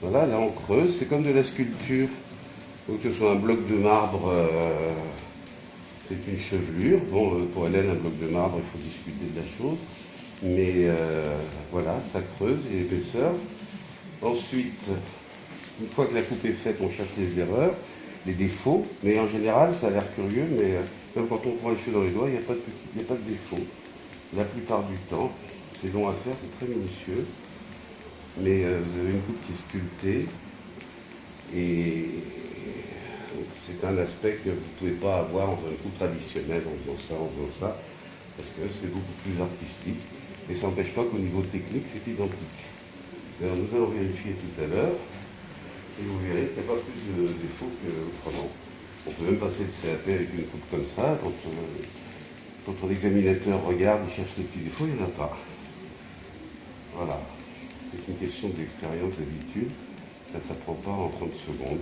Voilà, là on creuse, c'est comme de la sculpture. Faut que ce soit un bloc de marbre, c'est une chevelure. Bon, pour Hélène, un bloc de marbre, il faut discuter de la chose. Mais voilà, ça creuse et l'épaisseur. Ensuite, une fois que la coupe est faite, on cherche les erreurs, les défauts. Mais en général, ça a l'air curieux, mais même quand on prend les cheveux dans les doigts, il n'y a pas de défaut. La plupart du temps, c'est long à faire, c'est très minutieux. Mais vous avez une coupe qui est sculptée et c'est un aspect que vous ne pouvez pas avoir dans une coupe traditionnelle en faisant ça, parce que c'est beaucoup plus artistique. Et ça n'empêche pas qu'au niveau technique, c'est identique. Alors, nous allons vérifier tout à l'heure, et vous verrez qu'il n'y a pas plus de défauts qu'autrement. On peut même passer le CAP avec une coupe comme ça, quand l'examinateur regarde, il cherche les petits défauts, il n'y en a pas. Voilà. C'est une question d'expérience, d'habitude. Ça ne s'apprend pas en 30 secondes.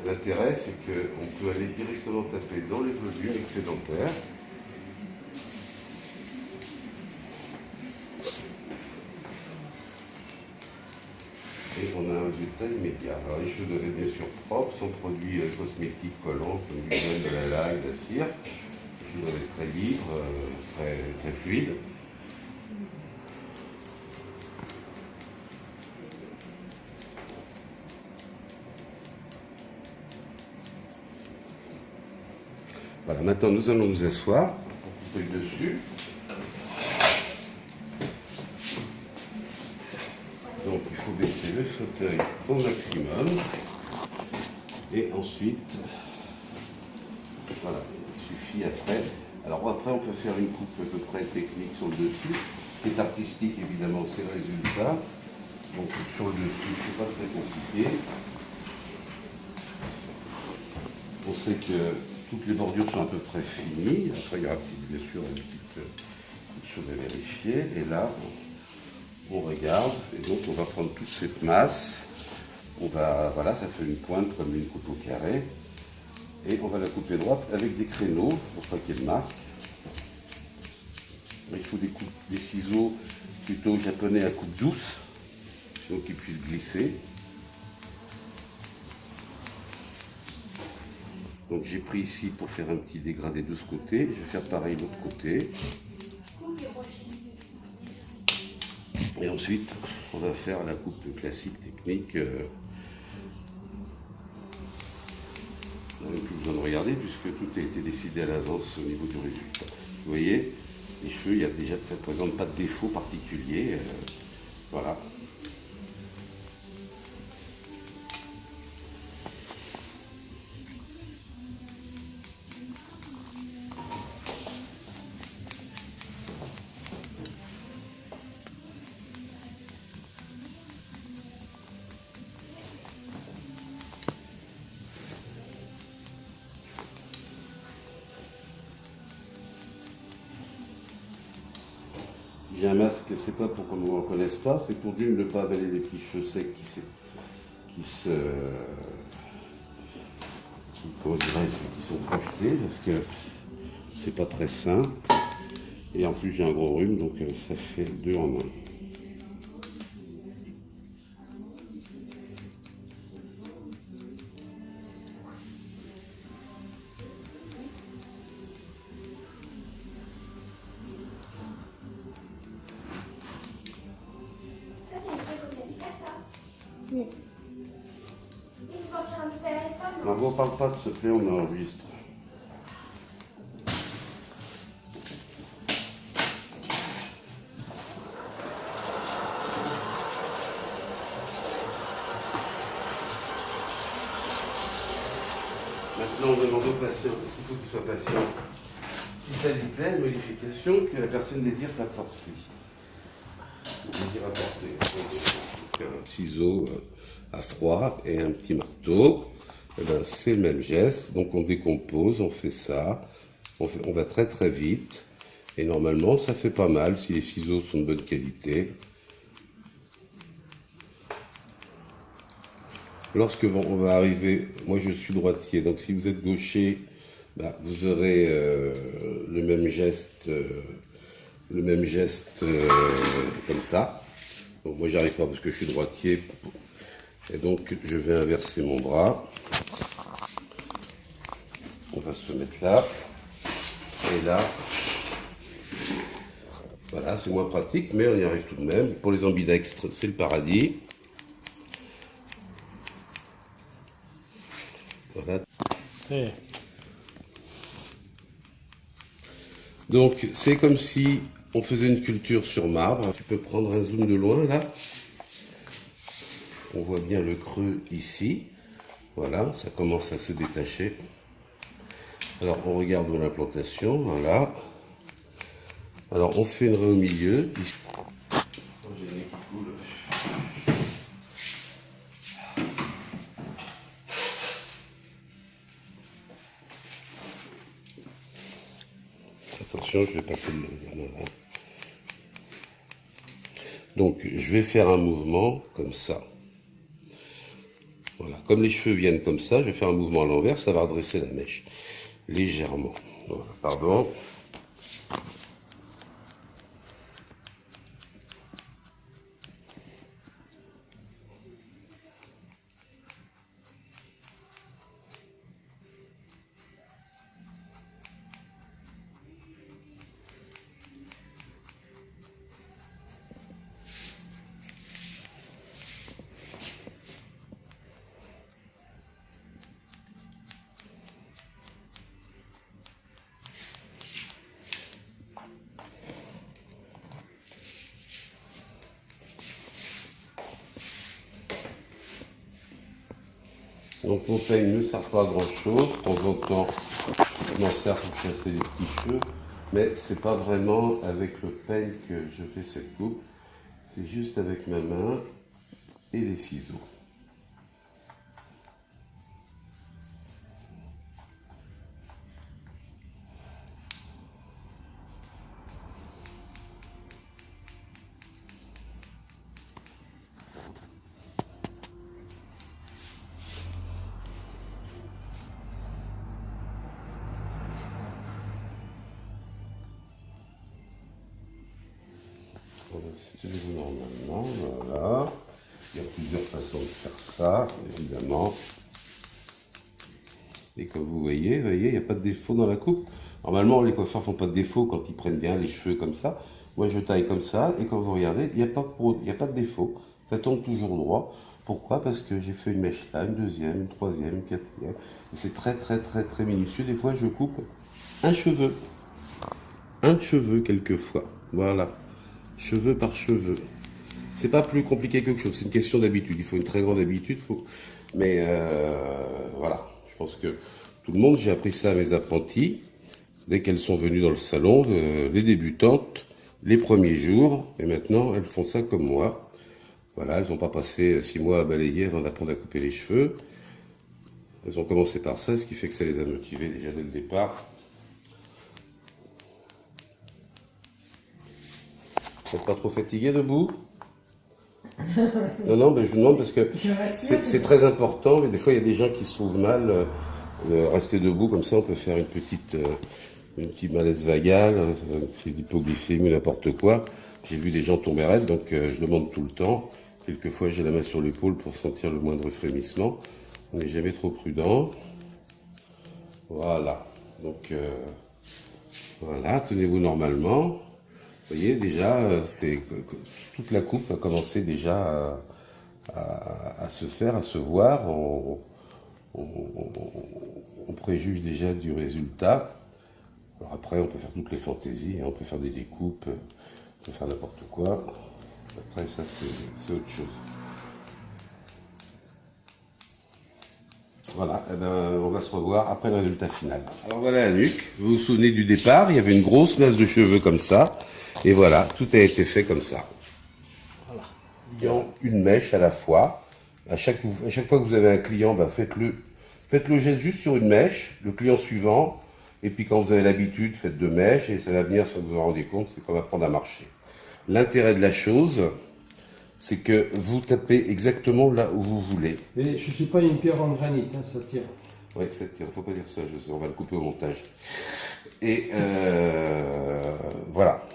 L'intérêt, c'est qu'on peut aller directement taper dans les volumes excédentaires. Et on a un résultat immédiat. Alors les cheveux doivent être bien sûr propres, sans produits cosmétiques collants, comme du gel, de la laque, de la cire. Les cheveux doivent être très libres, très fluides. Voilà, maintenant nous allons nous asseoir pour couper le dessus. Donc il faut baisser le fauteuil au maximum. Et ensuite, voilà, il suffit après. Alors après on peut faire une coupe à peu près technique sur le dessus. Ce qui est artistique évidemment c'est le résultat. Donc sur le dessus c'est pas très compliqué. On sait que toutes les bordures sont à peu près finies. Après, il y aura bien sûr une petite chose à vérifier. Et là, on regarde. Et donc, on va prendre toute cette masse. Voilà, ça fait une pointe comme une coupe au carré. Et on va la couper droite avec des créneaux pour pas qu'il y ait de marque. Il faut des ciseaux plutôt japonais à coupe douce, donc qu'ils puissent glisser. Donc j'ai pris ici pour faire un petit dégradé de ce côté. Je vais faire pareil de l'autre côté. Et ensuite, on va faire la coupe classique technique. On n'a même plus besoin de regarder puisque tout a été décidé à l'avance au niveau du résultat. Vous voyez, les cheveux, ça ne présente pas de défaut particulier. Voilà. J'ai un masque, c'est pas pour qu'on ne me reconnaisse pas, c'est pour d'une ne pas avaler les petits cheveux secs qui sont projetés, parce que c'est pas très sain. Et en plus j'ai un gros rhume, donc ça fait deux en un. Oui. Non, on ne parle pas de ce fait, on enregistre. Maintenant, on demande aux patients, parce qu'il faut qu'ils soient patients, si ça lui plaît, une modification que la personne désire apporter. Désire apporter. Donc, un ciseau à froid et un petit marteau. Eh ben, c'est le même geste. Donc on décompose, on fait ça. On va très très vite. Et normalement, ça fait pas mal si les ciseaux sont de bonne qualité. Lorsque on va arriver, moi je suis droitier, donc si vous êtes gaucher, bah, vous aurez le le même geste comme ça. Donc moi j'arrive pas parce que je suis droitier. Et donc je vais inverser mon bras. On va se mettre là. Et là. Voilà, c'est moins pratique, mais on y arrive tout de même. Pour les ambidextres, c'est le paradis. Voilà. Donc, c'est comme si on faisait une sculpture sur marbre. Tu peux prendre un zoom de loin, là. On voit bien le creux ici. Voilà, ça commence à se détacher. Alors, on regarde l'implantation, voilà. Alors, on fait une raie au milieu. Attention, je vais passer le... Donc, je vais faire un mouvement comme ça. Voilà, comme les cheveux viennent comme ça, je vais faire un mouvement à l'envers, ça va redresser la mèche. Légèrement. Voilà, pardon. Donc mon peigne ne sert pas à grand chose, de temps en temps je m'en sers pour chasser les petits cheveux, mais c'est pas vraiment avec le peigne que je fais cette coupe, c'est juste avec ma main et les ciseaux. C'est toujours normalement, voilà. Il y a plusieurs façons de faire ça, évidemment. Et comme vous voyez, il n'y a pas de défaut dans la coupe. Normalement, les coiffeurs font pas de défaut quand ils prennent bien les cheveux comme ça. Moi, je taille comme ça, et quand vous regardez, il n'y a pas de défaut. Ça tombe toujours droit. Pourquoi? Parce que j'ai fait une mèche là, une deuxième, une troisième, une quatrième. C'est très, très, très, très minutieux. Des fois, je coupe un cheveu. Un cheveu, quelquefois. Voilà. Cheveu par cheveu. C'est pas plus compliqué que quelque chose, c'est une question d'habitude. Il faut une très grande habitude, mais voilà. Je pense que tout le monde, j'ai appris ça à mes apprentis, dès qu'elles sont venues dans le salon, les débutantes, les premiers jours, et maintenant elles font ça comme moi. Voilà, elles n'ont pas passé 6 mois à balayer avant d'apprendre à couper les cheveux. Elles ont commencé par ça, ce qui fait que ça les a motivées déjà dès le départ. Vous n'êtes pas trop fatigué debout? Non, mais je vous demande parce que c'est très important, mais des fois il y a des gens qui se trouvent mal de rester debout, comme ça on peut faire une petite malaise vagale, une crise d'hypoglycémie, n'importe quoi. J'ai vu des gens tomber raides, donc je demande tout le temps. Quelquefois j'ai la main sur l'épaule pour sentir le moindre frémissement. On n'est jamais trop prudent. Voilà, donc voilà, tenez-vous normalement. Vous voyez déjà, toute la coupe a commencé déjà à se faire, à se voir. On préjuge déjà du résultat. Alors après, on peut faire toutes les fantaisies, hein, on peut faire des découpes, on peut faire n'importe quoi. Après, ça, c'est autre chose. Voilà, eh ben, on va se revoir après le résultat final. Alors voilà la nuque. Vous vous souvenez du départ, il y avait une grosse masse de cheveux comme ça. Et voilà, tout a été fait comme ça. Voilà. Une mèche à la fois. À chaque fois que vous avez un client, ben faites le geste juste sur une mèche, le client suivant. Et puis quand vous avez l'habitude, faites 2 mèches et ça va venir sans que vous vous rendez compte, c'est comme apprendre à marcher. L'intérêt de la chose, c'est que vous tapez exactement là où vous voulez. Mais je ne suis pas une pierre en granit, hein, ça tient. Ouais, ça tire, faut pas dire ça, je sais, on va le couper au montage. Et voilà.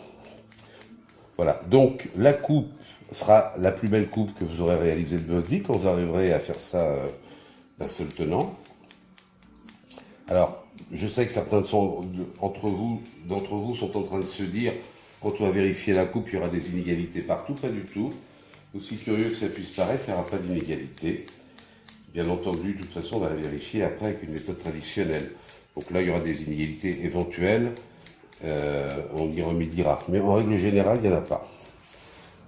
Voilà. Donc la coupe sera la plus belle coupe que vous aurez réalisée de votre vie quand vous arriverez à faire ça d'un seul tenant. Alors, je sais que certains d'entre vous sont en train de se dire, quand on va vérifier la coupe, il y aura des inégalités partout, pas du tout. Aussi curieux que ça puisse paraître, il n'y aura pas d'inégalité. Bien entendu, de toute façon, on va la vérifier après avec une méthode traditionnelle. Donc là, il y aura des inégalités éventuelles, on y remédiera. Mais en règle générale, il n'y en a pas.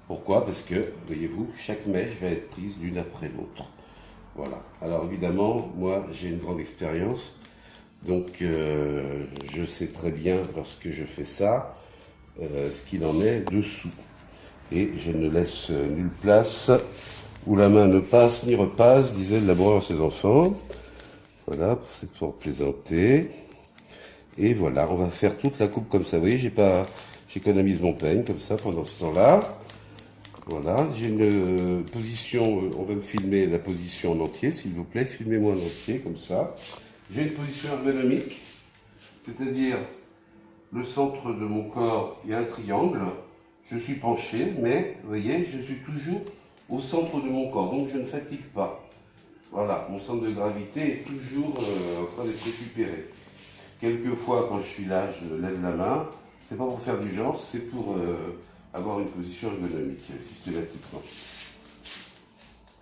Pourquoi? Parce que, voyez-vous, chaque mèche va être prise l'une après l'autre. Voilà. Alors évidemment, moi, j'ai une grande expérience. Donc, je sais très bien, lorsque je fais ça, ce qu'il en est dessous. Et je ne laisse nulle place où la main ne passe ni repasse, disait le laboureur à ses enfants. Voilà, c'est pour plaisanter. Et voilà, on va faire toute la coupe comme ça. Vous voyez, j'économise mon peigne comme ça pendant ce temps-là. Voilà, j'ai une position, on va me filmer la position en entier, s'il vous plaît, filmez-moi en entier, comme ça. J'ai une position ergonomique, c'est-à-dire le centre de mon corps, il y a un triangle, je suis penché, mais vous voyez, je suis toujours au centre de mon corps, donc je ne fatigue pas. Voilà, mon centre de gravité est toujours en train d'être récupéré. Quelquefois, quand je suis là, je lève la main, c'est pas pour faire du genre, c'est pour avoir une position ergonomique, systématiquement.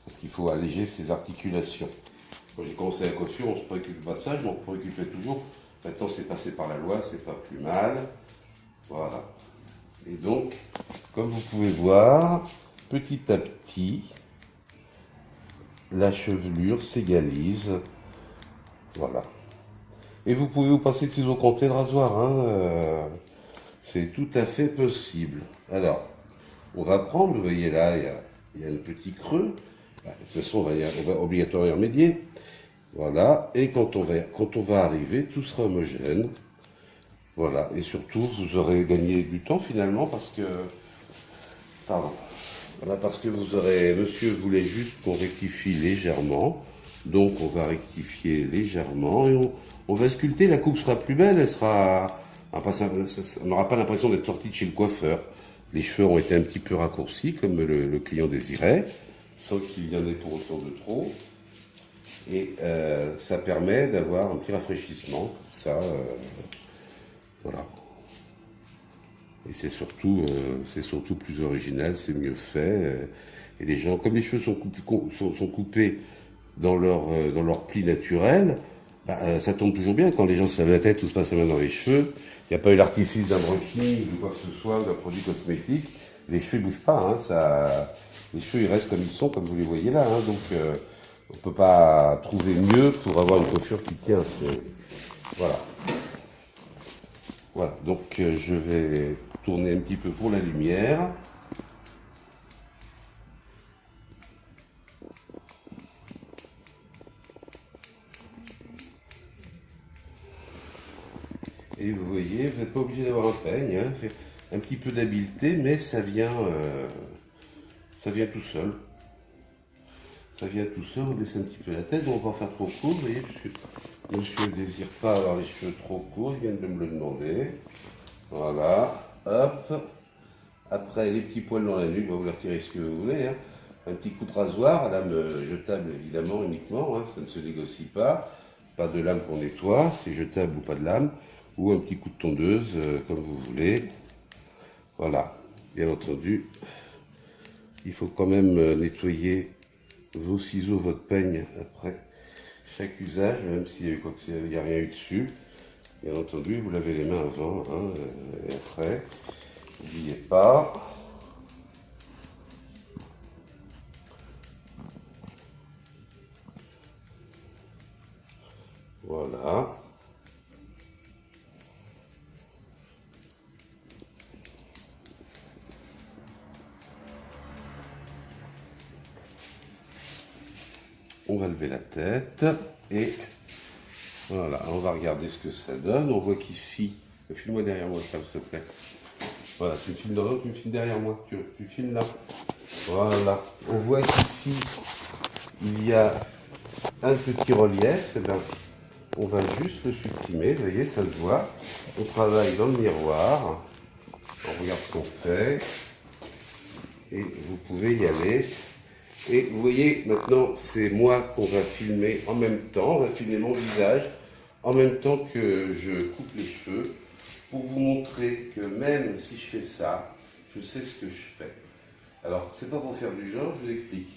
Parce qu'il faut alléger ses articulations. Quand j'ai commencé la coiffure, on ne se préoccupe pas de ça, je m'en préoccupais toujours. Maintenant, c'est passé par la loi, c'est pas plus mal. Voilà. Et donc, comme vous pouvez voir, petit à petit, la chevelure s'égalise. Voilà. Et vous pouvez vous passer de ciseaux comptés de rasoir, hein, c'est tout à fait possible. Alors, on va prendre, vous voyez là, il y a le petit creux. De toute façon, on va obligatoirement remédier. Voilà, et quand on va arriver, tout sera homogène. Voilà, et surtout, vous aurez gagné du temps finalement parce que... Pardon. Voilà, parce que monsieur voulait juste qu'on rectifie légèrement. Donc, on va rectifier légèrement et on va sculpter. La coupe sera plus belle, on n'aura pas l'impression d'être sorti de chez le coiffeur. Les cheveux ont été un petit peu raccourcis, comme le client désirait, sans qu'il y en ait pour autant de trop. Et ça permet d'avoir un petit rafraîchissement, comme ça, voilà. Et c'est surtout plus original, c'est mieux fait. Et les gens, comme les cheveux sont coupés dans leur pli naturel, ça tombe toujours bien. Quand les gens se lavent la tête, tout se passe la main dans les cheveux. Il n'y a pas eu l'artifice d'un brushing ou quoi que ce soit, d'un produit cosmétique. Les cheveux ne bougent pas, hein, les cheveux ils restent comme ils sont, comme vous les voyez là. Hein, donc on ne peut pas trouver mieux pour avoir une coiffure qui tient. Voilà. Voilà, donc je vais tourner un petit peu pour la lumière. Et vous voyez, vous n'êtes pas obligé d'avoir un peigne, hein, un petit peu d'habileté, mais ça vient tout seul. Ça vient tout seul, on baisse un petit peu la tête, on va pas faire trop court, vous voyez, puisque monsieur ne désire pas avoir les cheveux trop courts, il vient de me le demander. Voilà, hop. Après, les petits poils dans la nuque, vous les retirez ce que vous voulez. Hein. Un petit coup de rasoir, à lame jetable évidemment, uniquement, hein, ça ne se négocie pas. Pas de lame qu'on nettoie, c'est jetable ou pas de lame. Ou un petit coup de tondeuse, comme vous voulez. Voilà, bien entendu, il faut quand même nettoyer vos ciseaux, votre peigne après chaque usage, même s'il n'y a rien eu dessus. Bien entendu, vous lavez les mains avant, hein, et après. N'oubliez pas. Voilà. On va lever la tête et voilà, on va regarder ce que ça donne. On voit qu'ici, filme-moi derrière moi, s'il te plaît. Voilà, tu me filmes dans l'autre, tu me filmes derrière moi. Tu filmes là. Voilà. On voit qu'ici, il y a un petit relief. Eh bien, on va juste le supprimer, vous voyez, ça se voit. On travaille dans le miroir, on regarde ce qu'on fait, et vous pouvez y aller. Et vous voyez, maintenant, c'est moi qu'on va filmer en même temps, on va filmer mon visage, en même temps que je coupe les cheveux, pour vous montrer que même si je fais ça, je sais ce que je fais. Alors, c'est pas pour faire du genre, je vous explique.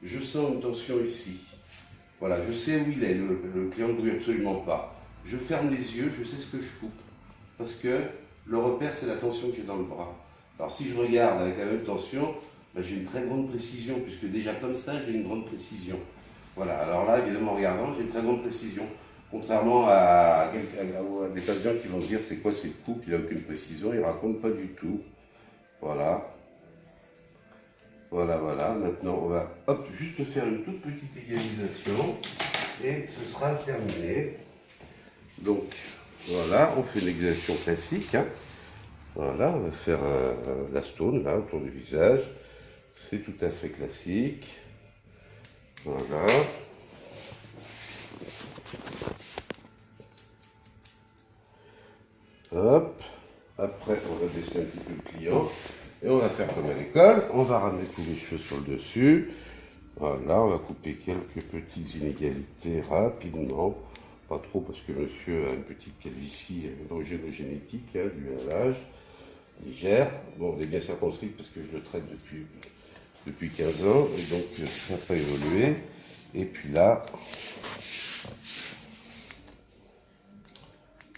Je sens une tension ici. Voilà, je sais où il est, le client ne brûle absolument pas. Je ferme les yeux, je sais ce que je coupe. Parce que le repère, c'est la tension que j'ai dans le bras. Alors si je regarde avec la même tension, ben, j'ai une très grande précision, puisque déjà comme ça, j'ai une grande précision. Voilà, alors là, évidemment, en regardant, j'ai une très grande précision. Contrairement à des patients qui vont se dire, c'est quoi cette coupe, il n'a aucune précision, il ne raconte pas du tout. Voilà. Voilà, voilà. Maintenant, on va juste faire une toute petite égalisation et ce sera terminé. Donc, voilà, on fait une égalisation classique. Hein. Voilà, on va faire la stone là autour du visage. C'est tout à fait classique. Voilà. Hop. Après, on va baisser un petit peu le client. Et on va faire comme à l'école, on va ramener tous les cheveux sur le dessus. Voilà, on va couper quelques petites inégalités rapidement. Pas trop parce que monsieur a une petite calvitie d'origine génétique, hein, due à l'âge. Il gère. Bon, on est bien circonscrit parce que je le traite depuis 15 ans. Et donc, ça n'a pas évolué. Et puis là,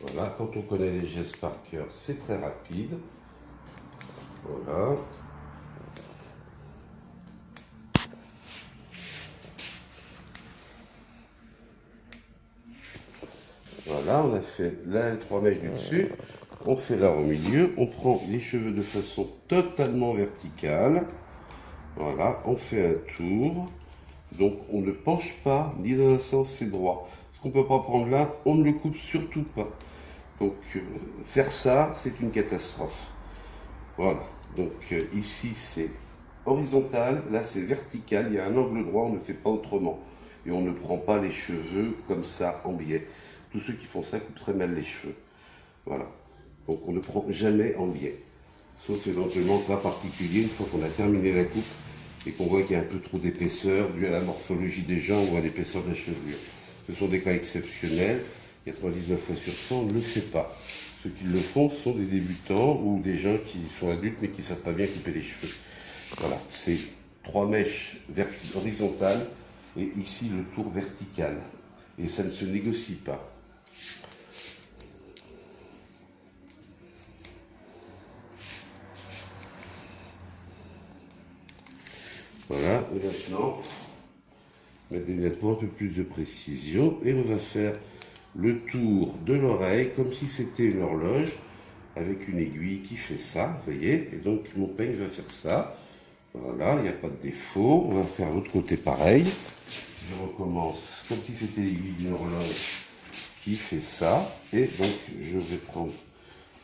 voilà, quand on connaît les gestes par cœur, c'est très rapide. Voilà. Voilà, on a fait là les 3 mèches du dessus. On fait là au milieu. On prend les cheveux de façon totalement verticale. Voilà, on fait un tour. Donc on ne penche pas, ni dans un sens c'est droit. Ce qu'on ne peut pas prendre là, on ne le coupe surtout pas. Donc faire ça, c'est une catastrophe. Voilà, donc ici c'est horizontal, là c'est vertical, il y a un angle droit, on ne fait pas autrement. Et on ne prend pas les cheveux comme ça en biais. Tous ceux qui font ça coupent très mal les cheveux. Voilà, donc on ne prend jamais en biais. Sauf éventuellement cas particulier, une fois qu'on a terminé la coupe et qu'on voit qu'il y a un peu trop d'épaisseur dû à la morphologie des gens ou à l'épaisseur de la chevelure. Ce sont des cas exceptionnels, 99 fois sur 100, on ne le fait pas. Ceux qui le font sont des débutants ou des gens qui sont adultes mais qui ne savent pas bien couper les cheveux. Voilà, c'est 3 mèches horizontales et ici le tour vertical. Et ça ne se négocie pas. Voilà, et maintenant, mettre des lunettes pour un peu plus de précision et on va faire le tour de l'oreille comme si c'était une horloge avec une aiguille qui fait ça, vous voyez, et donc mon peigne va faire ça. Voilà, il n'y a pas de défaut. On va faire l'autre côté pareil. Je recommence comme si c'était l'aiguille d'une horloge qui fait ça. Et donc, je vais prendre...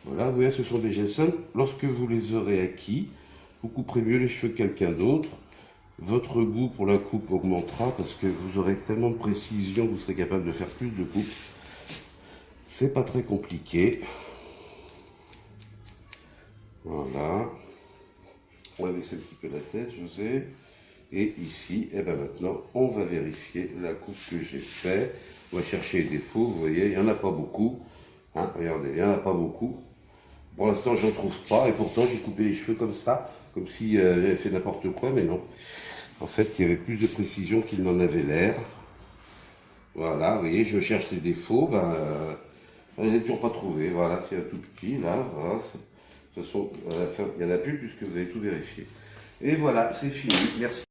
Voilà, vous voyez, ce sont des gestes simples. Lorsque vous les aurez acquis, vous couperez mieux les cheveux que quelqu'un d'autre. Votre goût pour la coupe augmentera parce que vous aurez tellement de précision que vous serez capable de faire plus de coupes. C'est pas très compliqué. Voilà. On va baisser un petit peu la tête, José. Et ici, et ben maintenant, on va vérifier la coupe que j'ai faite. On va chercher les défauts. Vous voyez, il n'y en a pas beaucoup. Hein, regardez, il n'y en a pas beaucoup. Pour l'instant, je n'en trouve pas. Et pourtant, j'ai coupé les cheveux comme ça, comme si j'avais fait n'importe quoi, mais non. En fait, il y avait plus de précision qu'il n'en avait l'air. Voilà, vous voyez, je cherche les défauts. Je ne les ai toujours pas trouvés. Voilà, c'est un tout petit, là. Voilà. De toute façon, à la fin, il n'y en a plus puisque vous avez tout vérifié. Et voilà, c'est fini. Merci.